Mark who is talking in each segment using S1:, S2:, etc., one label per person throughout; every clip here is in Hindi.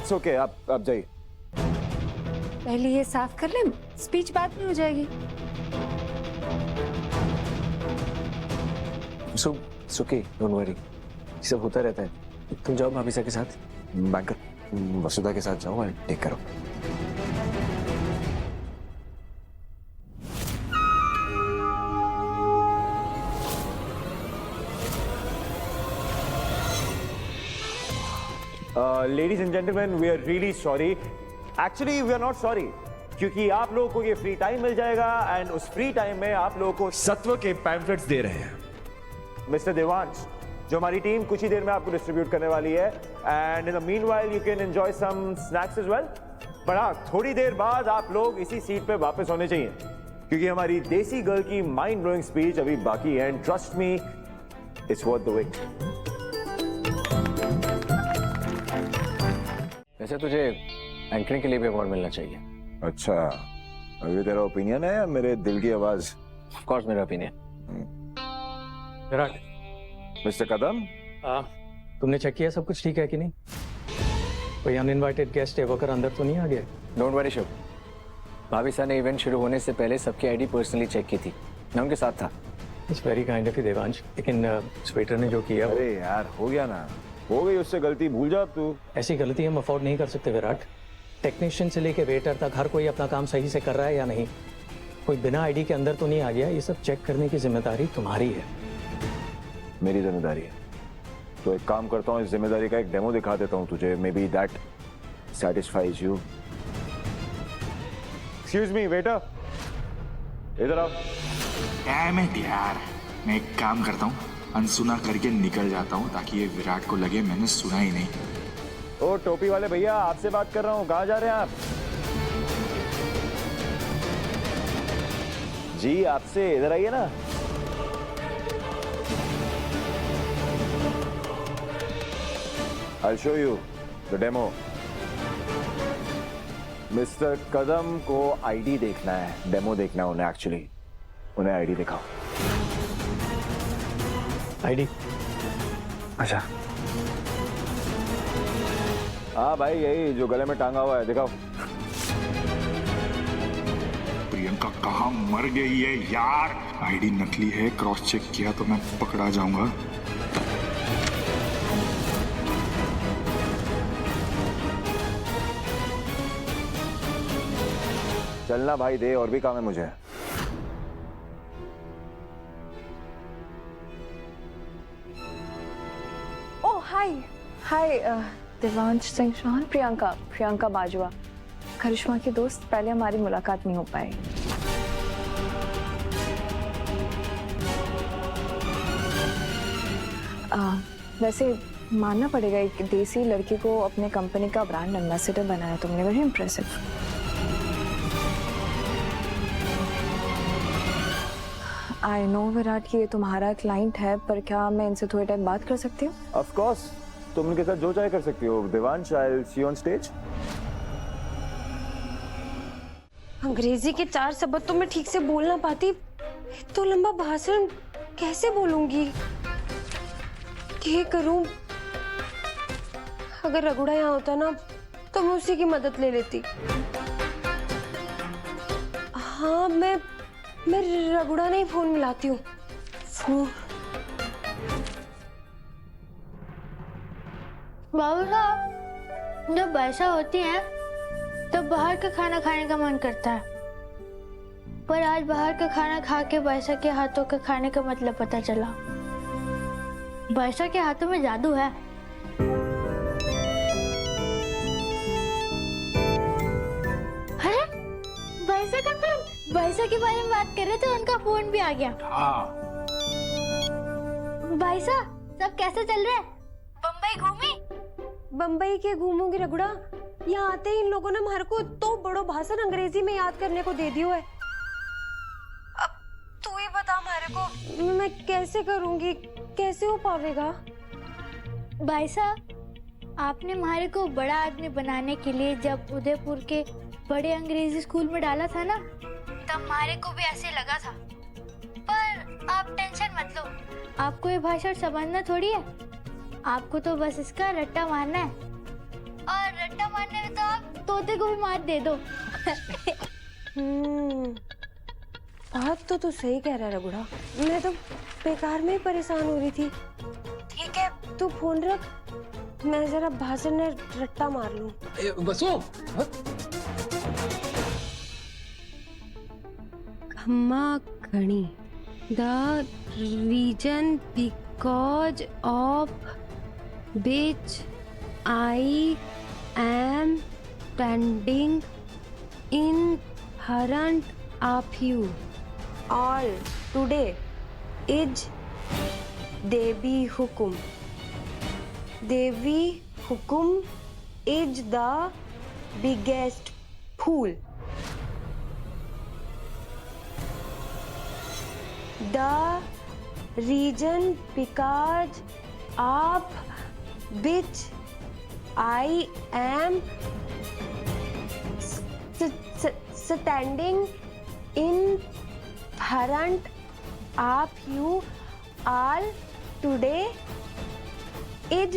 S1: इट्स ओके, आप जाइए।
S2: पहले ये साफ कर ले, स्पीच बाद में हो जाएगी।
S3: इट्स ओके, डोंट वरी, ये सब होता रहता है। तुम जाओ भाभी के साथ, बैंकर वसुधा के साथ जाओ, टेक करो।
S1: Ladies and gentleman, we are really sorry. Actually we are not sorry, क्योंकि आप लोगों को ये फ्री टाइम मिल जाएगा एंड उस फ्री टाइम में आप लोगों को
S4: सत्व के पैम्फलेट्स दे रहे हैं
S1: मिस्टर देवांश, जो हमारी टीम कुछ ही देर में आपको डिस्ट्रीब्यूट करने वाली है। And in the meanwhile you can enjoy some snacks as well. पर हाँ, थोड़ी देर बाद आप लोग इसी सीट पे वापस होने चाहिए, क्योंकि हमारी देसी गर्ल की माइंड ब्लोइंग स्पीच अभी बाकी है। And trust me, it's worth the wait.
S3: वैसे तुझे एंकरिंग के लिए भी अवार्ड मिलना चाहिए।
S1: अच्छा, अभी तेरा ओपिनियन है या मेरे दिल की आवाज?
S3: ऑफ कोर्स मेरा ओपिनियन।
S5: विराट,
S1: मिस्टर कदम,
S5: तुमने चेक किया सब कुछ ठीक है कि नहीं? कोई अनइनवाइटेड गेस्ट एवोकर अंदर तो नहीं आ गया?
S3: डोंट वरी शुभ, भाभी साहब ने इवेंट शुरू होने से पहले सबकी आईडी पर्सनली चेक की थी, मैं उनके साथ था।
S5: It's very kind of you Devansh, लेकिन स्वेटर ने जो किया
S1: अरे यार हो गया ना, हो गई उससे गलती, भूल जा तू।
S5: ऐसी गलती हम अफोर्ड नहीं कर सकते विराट। टेक्नीशियन से लेके वेटर तक हर कोई अपना काम सही से कर रहा है या नहीं, कोई बिना आईडी के अंदर तो नहीं आ गया। ये सब चेक करने की जिम्मेदारी तुम्हारी है।
S1: मेरी जिम्मेदारी है तो एक काम करता हूँ, इस जिम्मेदारी का एक डेमो दिखा देता हूँ तुझे, may be that satisfies you. Excuse me waiter, इधर आओ।
S6: डैम इट यार, मैं एक काम करता हूँ, अनसुना करके निकल जाता हूँ ताकि ये विराट को लगे मैंने सुना ही नहीं।
S1: ओ टोपी वाले भैया, आपसे बात कर रहा हूँ, कहाँ जा रहे हैं आप? जी आपसे, इधर आइए ना। I'll show you the demo. Mister Kadam को आईडी देखना है, डेमो देखना है उन्हें। एक्चुअली उन्हें आईडी दिखाओ।
S5: आईडी?
S3: अच्छा
S1: हाँ भाई, यही जो गले में टांगा हुआ है, दिखाओ।
S6: प्रियंका कहाँ मर गई है यार? आईडी नकली है, क्रॉस चेक किया तो मैं पकड़ा जाऊंगा।
S1: चलना भाई, दे, और भी काम है मुझे।
S2: ओह हाय हाय, देवांश सिंह चौहान, प्रियंका बाजवा, करिश्मा की दोस्त। पहले हमारी मुलाकात नहीं हो पाई। वैसे मानना पड़ेगा, एक देसी लड़की को अपने कंपनी का ब्रांड एम्बेसडर बनाया तुमने, very impressive. I know Virat कि ये तुम्हारा क्लाइंट है, पर क्या मैं इनसे थोड़ी टाइम बात कर सकती हूँ?
S1: ऑफ कोर्स, तुम उनके साथ जो चाहे कर सकती हो। Devansh, I will see you on stage.
S7: अंग्रेजी के 4 शब्द तो मैं ठीक से बोल ना पाती, तो लंबा भाषण कैसे बोलूंगी? क्या करूं? अगर रघुड़ा यहाँ होता ना तो मैं उसी की मदद ले लेती। हाँ, मैं रघुड़ा नहीं फोन मिलाती हूँ। फोन।
S8: बाबू साहब, जब ऐसा होती है तो बाहर का खाना खाने का मन करता है, पर आज बाहर का खाना खा के बैसा के हाथों का खाने का मतलब पता चला। बैसा के हाथों में जादू है। अरे बैसा का फोन, बैसा के बारे में बात कर रहे थे, उनका फोन भी आ गया। बैसा, सब कैसे चल रहा है? बम्बई घूमी?
S7: बम्बई के घूमूंगी रघुड़ा? यहाँ आते ही इन लोगों ने हमारे को तो बड़ो भाषण अंग्रेजी में याद करने को दे दियो है। अब तू ही बता हमारे को, मैं कैसे करूंगी, कैसे हो पावेगा?
S8: भाई साहब, आपने हमारे को बड़ा आदमी बनाने के लिए जब उदयपुर के बड़े अंग्रेजी स्कूल में डाला था ना, तब हमारे को भी ऐसे लगा था। पर आप टेंशन मत लो, आपको ये भाषा समझना थोड़ी है, आपको तो बस इसका रट्टा मारना है। और रट्टा मारने में तो आप तोते को भी मार दे दो।
S7: बात तो तू सही कह रहा है रघुड़ा, मैं तो बेकार में ही परेशान हो रही थी। ठीक है तू फोन रख, मैं जरा भाषण ने रट्टा मार लूं।
S3: वसु
S7: खम्मा खणी the reason because of which I am standing in front of you all today is Devi Hukum. Devi Hukum is the biggest fool. The reason because of which I am standing in front of you all today is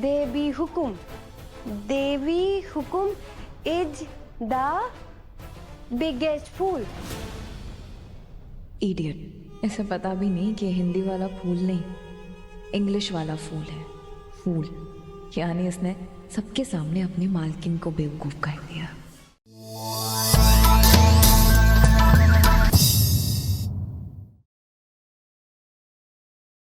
S7: Devi Hukum. Devi Hukum is the biggest fool.
S2: Idiot, इसे पता भी नहीं कि हिंदी वाला फूल नहीं, इंग्लिश वाला फूल है। फूल यानी इसने सबके सामने अपनी मालकिन को बेवकूफ कर दिया।